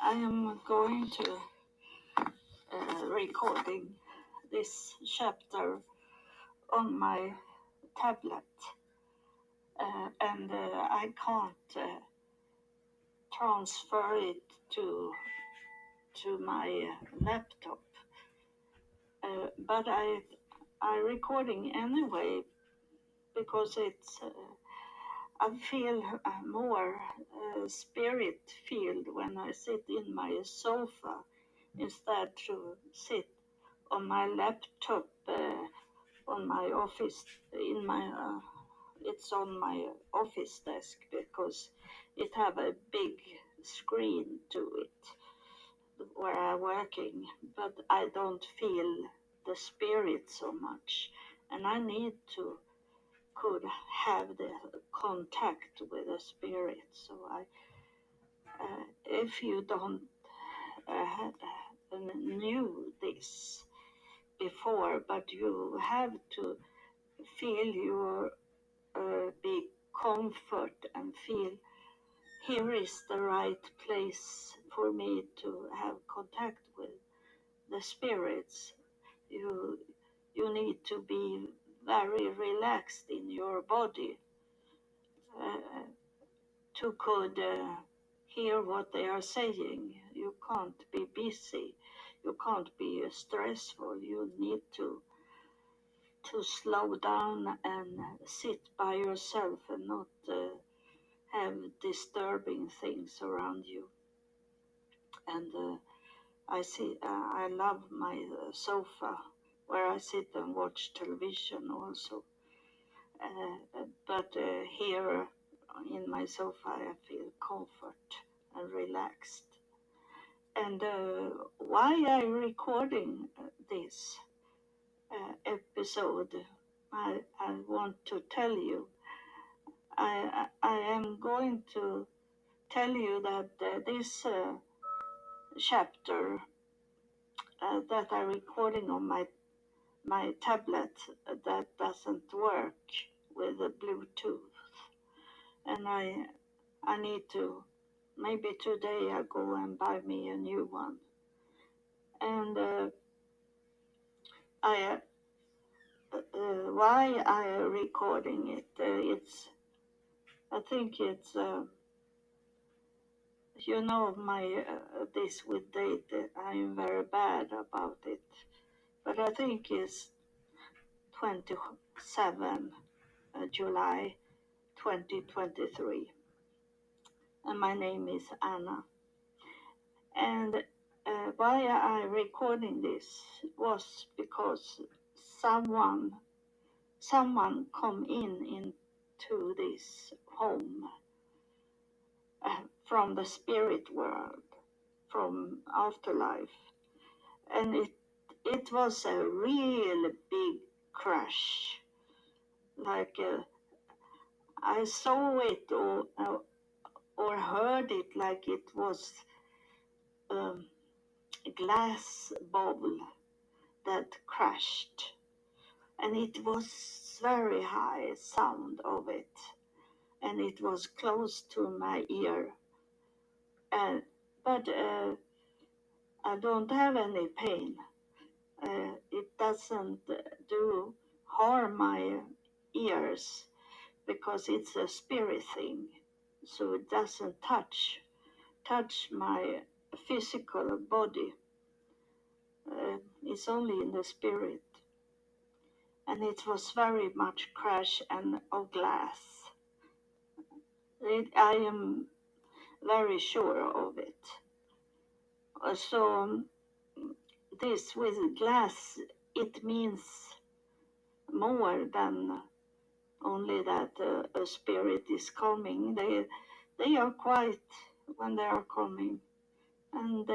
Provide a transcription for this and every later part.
I am going to recording this chapter on my tablet, and I can't transfer it to my laptop, but I recording anyway because it's I feel more spirit filled when I sit in my sofa instead to sit on my laptop on my office in my it's on my office desk because it have a big screen to it where I'm working, but I don't feel the spirit so much, and I need to could have the contact with the spirit. So if you don't knew this before, but you have to feel your big comfort and feel here is the right place for me to have contact with the spirits. You you need to be very relaxed in your body uh, to could hear what they are saying. You can't be busy. You can't be stressful. You need to slow down and sit by yourself and not have disturbing things around you. And I love my sofa where I sit and watch television also. But here in my sofa I feel comfort and relaxed. And why I recording this episode, I want to tell you. I am going to tell you that this chapter that I'm recording on my tablet that doesn't work with the Bluetooth, and I need to maybe today I go and buy me a new one. And I why I recording it? It's I think it's my this with date. I'm very bad about it, but I think it's 27 July 2023, and my name is Anna. And why I recording this was because someone come into this home from the spirit world, from afterlife, and it was a real big crash. Like I saw it or heard it like it was a glass bowl that crashed, and it was very high sound of it, and it was close to my ear. And but I don't have any pain. It doesn't do harm my ears because it's a spirit thing, so it doesn't touch my physical body. It's only in the spirit, and it was very much crash and of glass. I am very sure of it. So this with glass, it means more than only that a spirit is coming. They are quiet when they are coming, and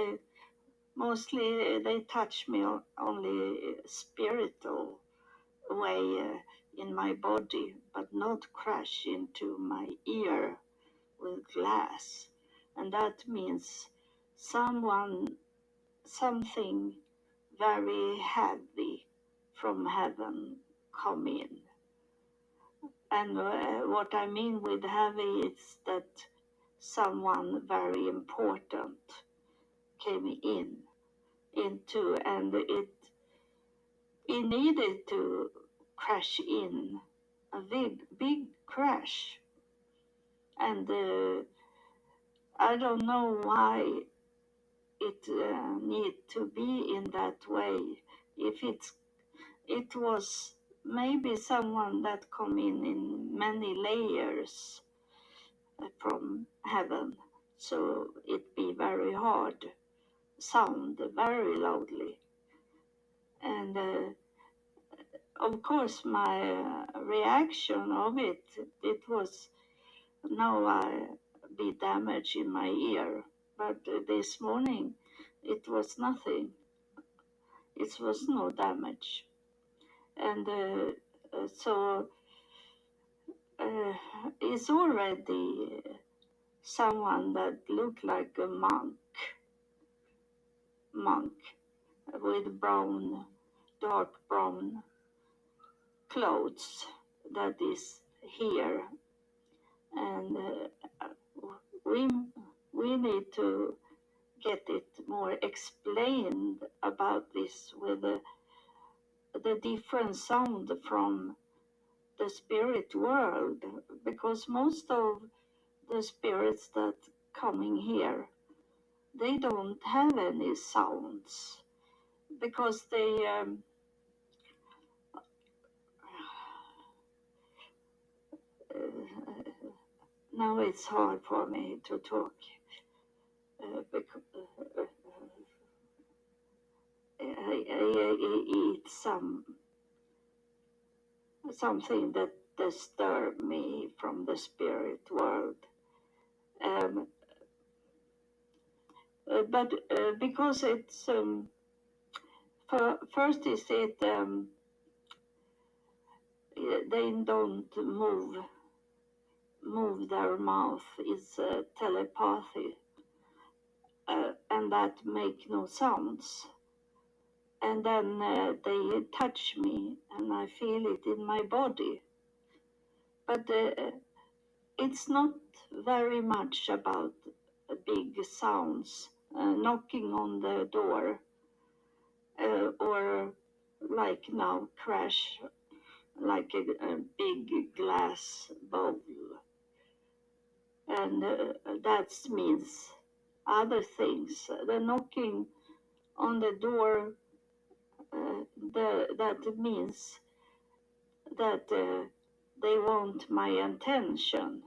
mostly they touch me only spiritual way in my body, but not crash into my ear with glass. And that means something very heavy from heaven come in. And what I mean with heavy is that someone very important came into, and it needed to crash in, a big crash. And I don't know why it need to be in that way. If it was maybe someone that come in many layers from heaven, so it be very hard, sound very loudly. And of course my reaction of it was, now I be damage in my ear. But this morning it was nothing. It was no damage. And so it's already someone that looked like a monk with dark brown clothes that is here. And we need to get it more explained about this, with the different sound from the spirit world, because most of the spirits that coming here, they don't have any sounds, because they now it's hard for me to talk, because I eat something that disturbed me from the spirit world. But because it's first is it they don't move their mouth, is telepathy, and that make no sounds. And then they touch me and I feel it in my body. But it's not very much about big sounds, knocking on the door, or like now crash like a big glass bowl. And that means other things. The knocking on the door, that means that they want my attention.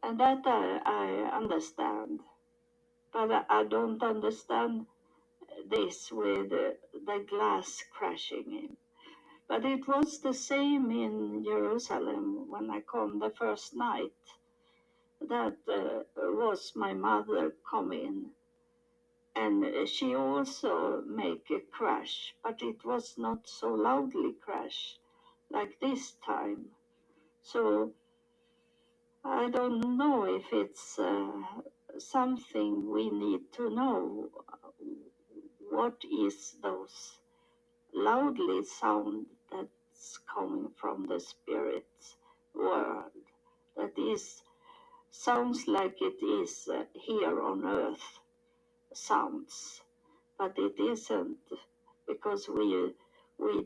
And that I understand. But I don't understand this with the glass crashing in. But it was the same in Jerusalem when I come the first night. That was my mother coming, and she also make a crash, but it was not so loudly crash like this time. So I don't know if it's something we need to know. What is those loudly sound that's coming from the spirit world? That is sounds like it is here on earth sounds, but it isn't, because we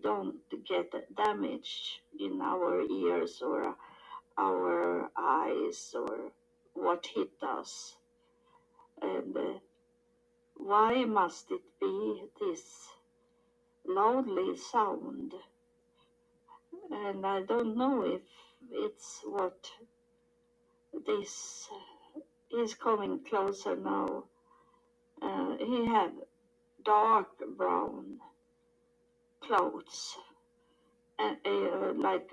don't get damage in our ears or our eyes or what hit us. And why must it be this loudly sound? And I don't know if it's what this is coming closer now. He had dark brown clothes, and like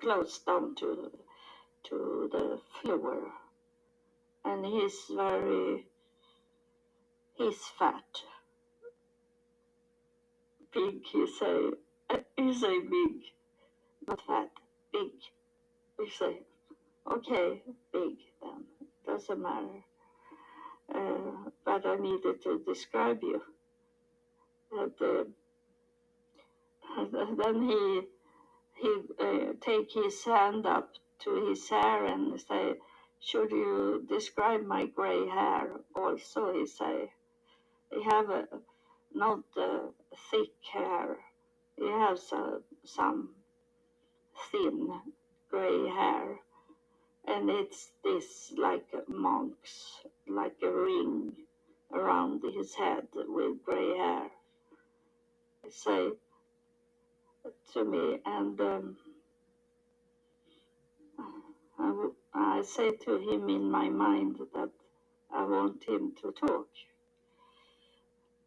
clothes down to the floor, and he's fat, big. He say big, not fat, big. We say okay, big. Then doesn't matter. But I needed to describe you. That then he take his hand up to his hair and say, should you describe my gray hair also? He say, he have not thick hair. He has some thin gray hair. And it's this like monks, like a ring around his head with gray hair. He say to me, and I say to him in my mind that I want him to talk.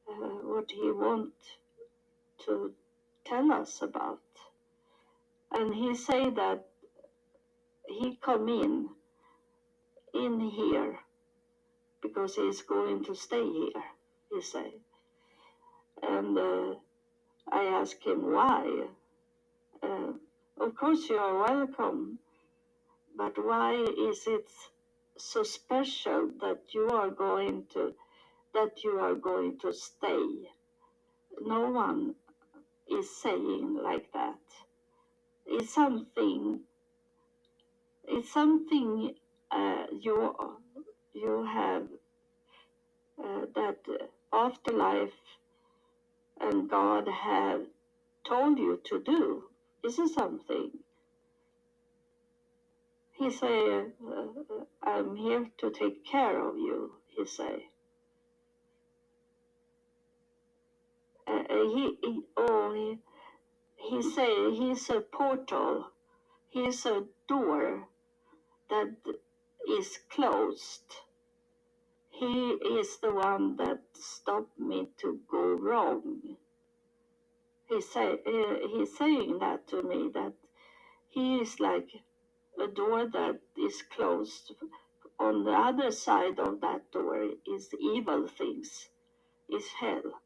What he want to tell us about. And he say that he come in here because he's going to stay here, he say. And I ask him why. Of course you are welcome, but why is it so special that you are going to stay? No one is saying like that. It's something you have that afterlife and God have told you to do. Is it something? He say, I'm here to take care of you, he say. He say he's a portal, he's a door that is closed. He is the one that stopped me to go wrong. He's saying that to me, that he is like a door that is closed. On the other side of that door is evil things, is hell.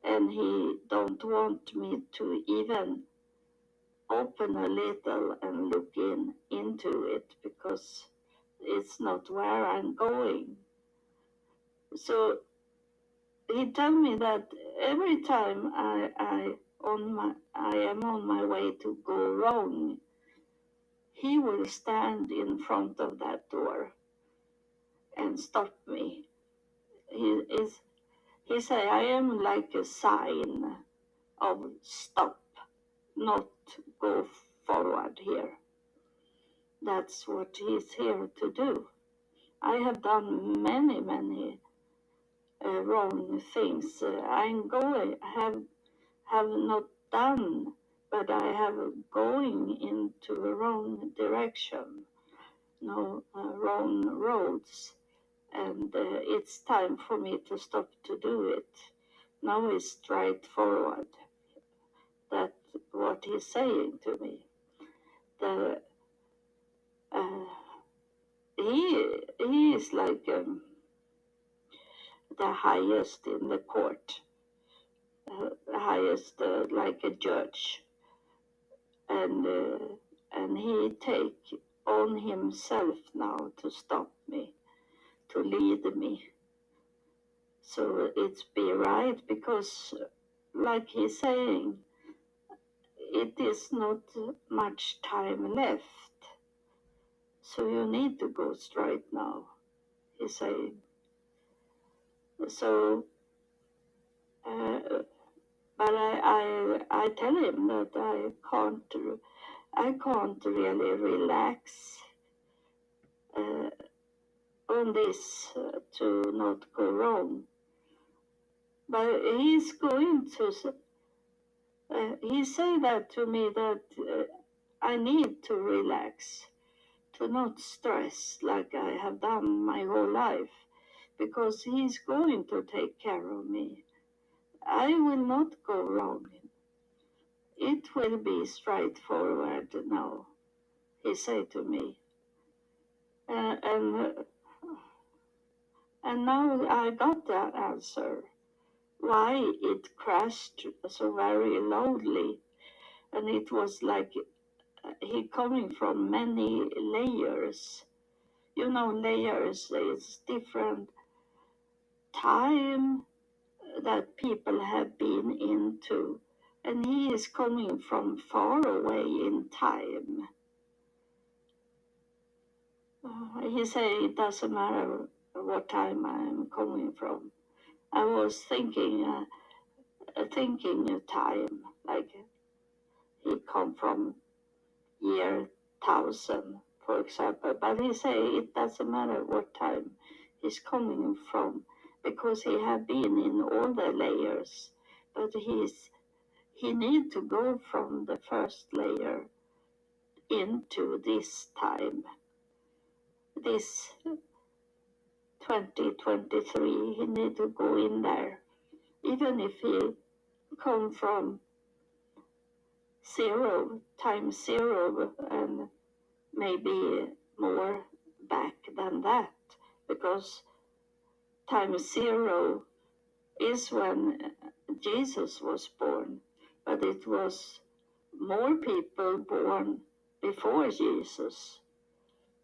And he don't want me to even open a little and look into it because it's not where I'm going. So he tell me that every time I am on my way to go wrong, he will stand in front of that door and stop me. He say I am like a sign of stop, not go forward here. That's what he's here to do. I have done many wrong things. Have not done, but I have going into the wrong direction, wrong roads, and it's time for me to stop to do it. Now it's straightforward. That's what he's saying to me. He is like the highest in the court, highest like a judge, and he take on himself now to stop me, to lead me. So it's be right, because like he's saying, it is not much time left. So you need to go straight now, he's saying. So, but I tell him that I can't really relax on this to not go wrong. But he's going to, he say that to me, that I need to relax, to not stress like I have done my whole life, because he's going to take care of me. I will not go wrong. It will be straightforward now, he said to me. And now I got the answer why it crashed so very loudly. And it was like he coming from many layers. Layers is different time that people have been into. And he is coming from far away in time. He said it doesn't matter what time I'm coming from. I was thinking a time, like he come from year 1000, for example. But he say it doesn't matter what time he's coming from, because he have been in all the layers. But he need to go from the first layer into this time, this 2023. He need to go in there, even if he come from zero, times zero, and maybe more back than that, because times zero is when Jesus was born, but it was more people born before Jesus.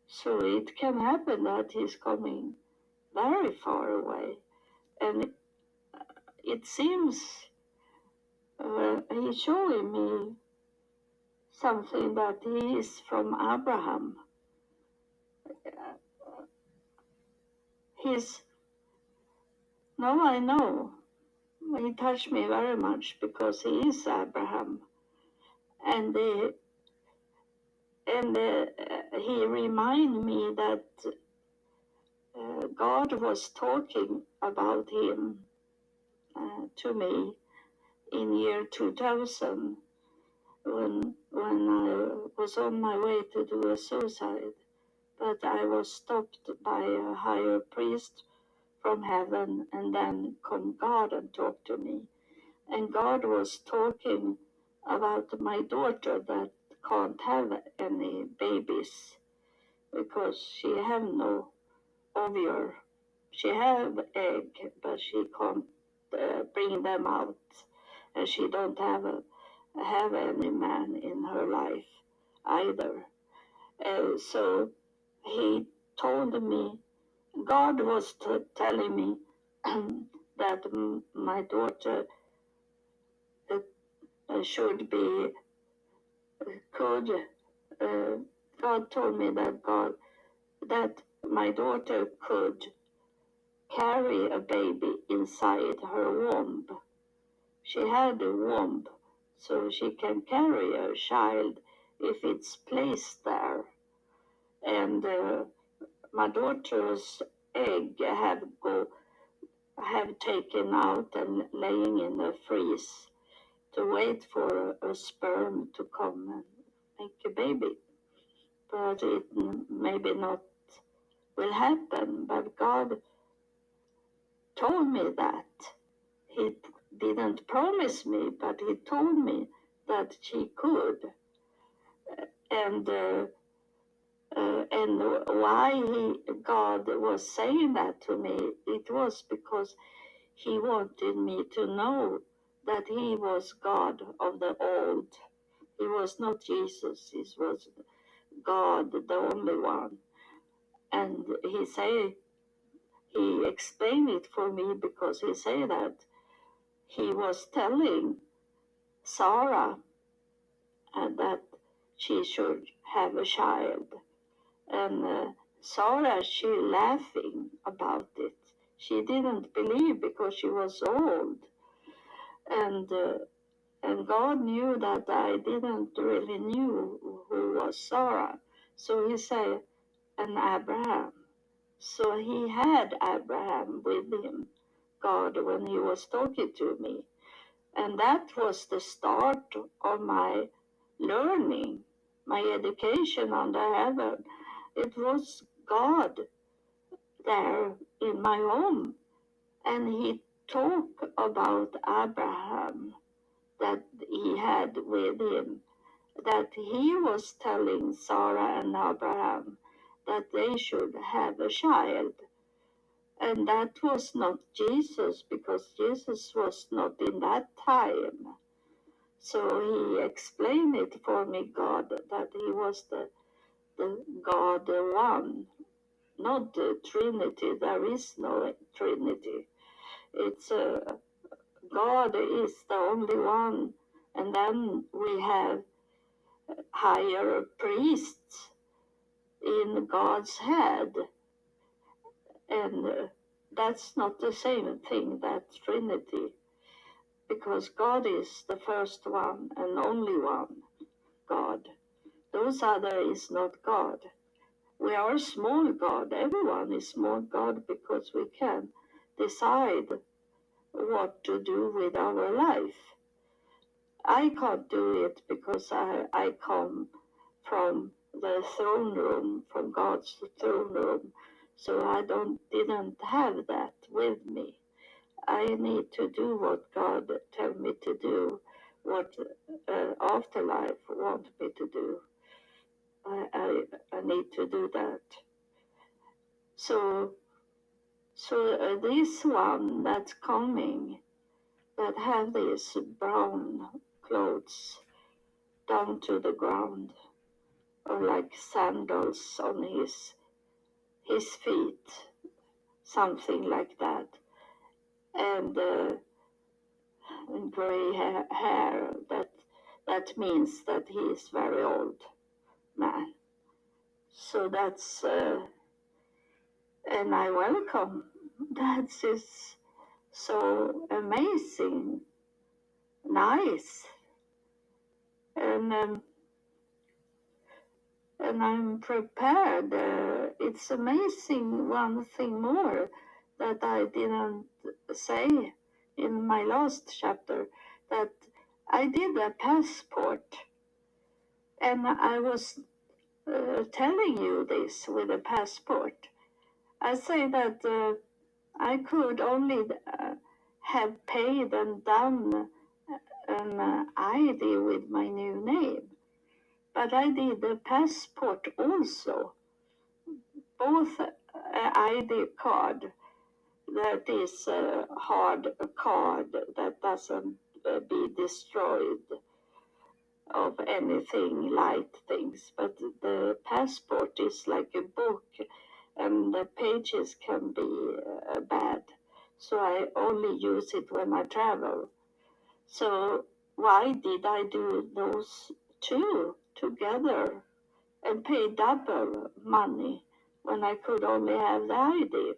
So it can happen that he's coming very far away. And it seems he's showing me something that he is from Abraham. He's, now I know, he touched me very much because he is Abraham. And he reminded me that God was talking about him to me in year 2000 when I was on my way to do a suicide. But I was stopped by a higher priest from heaven, and then come God and talked to me. And God was talking about my daughter that can't have any babies because she have no ovule. She have egg, but she can't bring them out, and she don't have any man in her life either. So he told me, God was telling me that my daughter should be could. God told me that my daughter could carry a baby inside her womb. She had a womb, so she can carry a child if it's placed there. And my daughter's egg have taken out and laying in the freeze to wait for a sperm to come and make a baby. But it maybe not will happen. But God told me that. He didn't promise me, but he told me that she could. And why God was saying that to me, it was because he wanted me to know that he was God of the old. He was not Jesus, he was God, the only one. And he explained it for me because he said that he was telling Sarah that she should have a child. And Sarah, she laughing about it. She didn't believe because she was old. And God knew that I didn't really knew who was Sarah. So he said, and Abraham. So he had Abraham with him, God, when he was talking to me. And that was the start of my learning, my education under heaven. It was God there in my home. And he talked about Abraham that he had with him, that he was telling Sarah and Abraham that they should have a child. And that was not Jesus, because Jesus was not in that time. So he explained it for me, God, that he was the God one, not the Trinity. There is no Trinity. It's God is the only one. And then we have higher priests in God's head. And that's not the same thing, that Trinity, because God is the first one and only one God. Those other is not God. We are small God. Everyone is small God because we can decide what to do with our life. I can't do it because I come from the throne room, from God's throne room. So I didn't have that with me. I need to do what God tell me to do, what afterlife want me to do. I need to do that. So this one that's coming, that have these brown clothes down to the ground, or like sandals on his feet, something like that, and gray hair. That means that he is very old man. So that's and I welcome. That is so amazing, nice, and I'm prepared. It's amazing. One thing more that I didn't say in my last chapter, that I did a passport, and I was telling you this with a passport. I say that I could only have paid and done an ID with my new name, but I did a passport also, both ID card, that is a hard card that doesn't be destroyed of anything, light things, but the passport is like a book and the pages can be bad. So I only use it when I travel. So why did I do those two together and pay double money when I could only have the ID?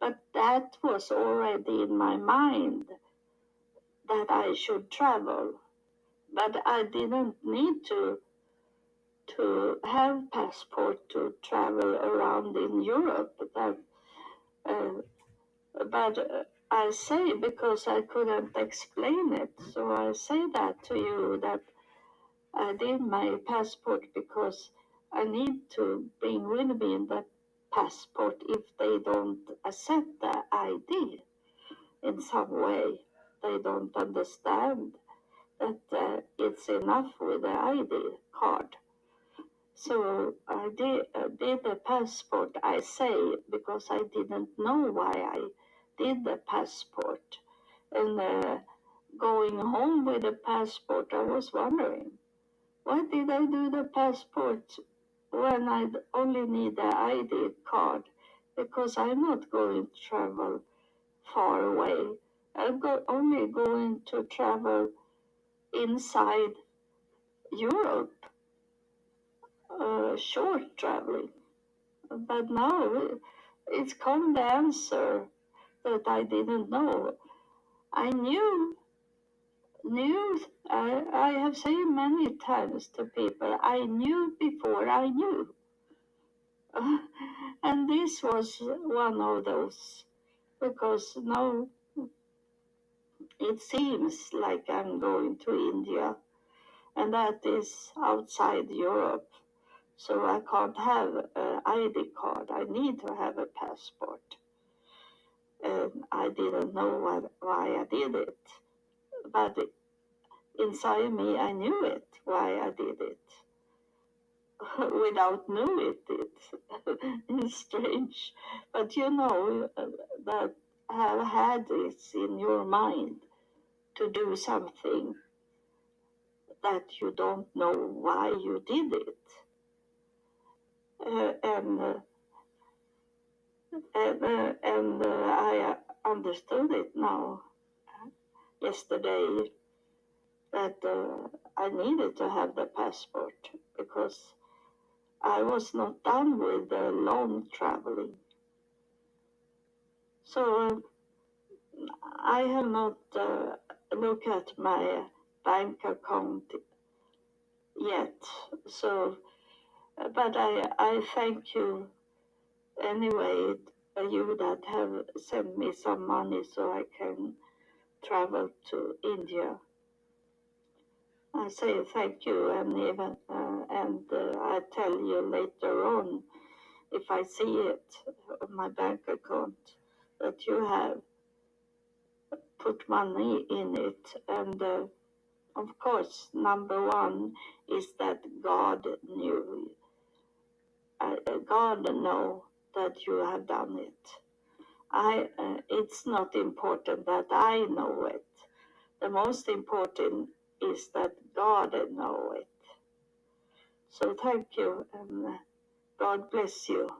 But that was already in my mind that I should travel. But I didn't need to have passport to travel around in Europe. But I say, because I couldn't explain it, so I say that to you, that I did my passport because I need to bring with me the passport if they don't accept the ID in some way. They don't understand that it's enough with the ID card. So I did the passport, I say, because I didn't know why I did the passport. And going home with the passport, I was wondering, why did I do the passport when I only need the ID card? Because I'm not going to travel far away. I'm only going to travel inside Europe, short traveling. But now it's come the answer that I didn't know. I knew, I have said many times to people, I knew before I knew. And this was one of those, because now it seems like I'm going to India, and that is outside Europe. So I can't have an ID card. I need to have a passport. And I didn't know why I did it. But inside me, I knew it, why I did it. Without knowing it, it's strange. But you know that have had this in your mind to do something that you don't know why you did it. And I understood it now, yesterday, that I needed to have the passport, because I was not done with the long traveling. So I have not looked at my bank account yet. So, but I thank you anyway, you that have sent me some money so I can travel to India. I say thank you, and even I tell you later on if I see it on my bank account that you have put money in it. And of course, number one is that God knew, God know that you have done it. It's not important that I know it. The most important is that God know it. So thank you, and God bless you.